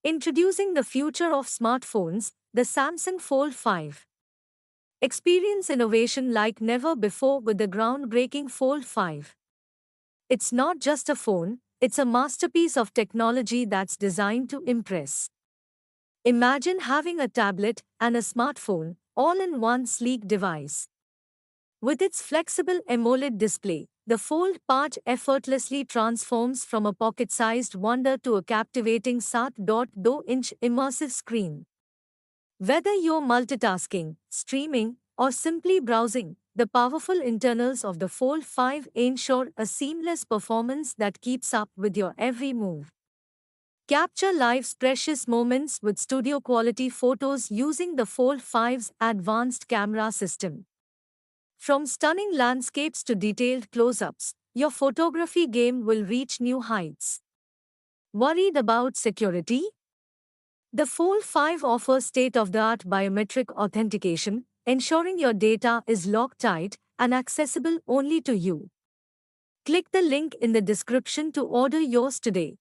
Introducing the future of smartphones, the Samsung Fold 5. Experience innovation like never before with the groundbreaking Fold 5. It's not just a phone, it's a masterpiece of technology that's designed to impress. Imagine having a tablet and a smartphone, all in one sleek device. With its flexible AMOLED display, the Fold part effortlessly transforms from a pocket-sized wonder to a captivating 7.2-inch immersive screen. Whether you're multitasking, streaming, or simply browsing, the powerful internals of the Fold 5 ensure a seamless performance that keeps up with your every move. Capture life's precious moments with studio-quality photos using the Fold 5's advanced camera system. From stunning landscapes to detailed close-ups, your photography game will reach new heights. Worried about security? The Fold 5 offers state-of-the-art biometric authentication, ensuring your data is locked tight and accessible only to you. Click the link in the description to order yours today.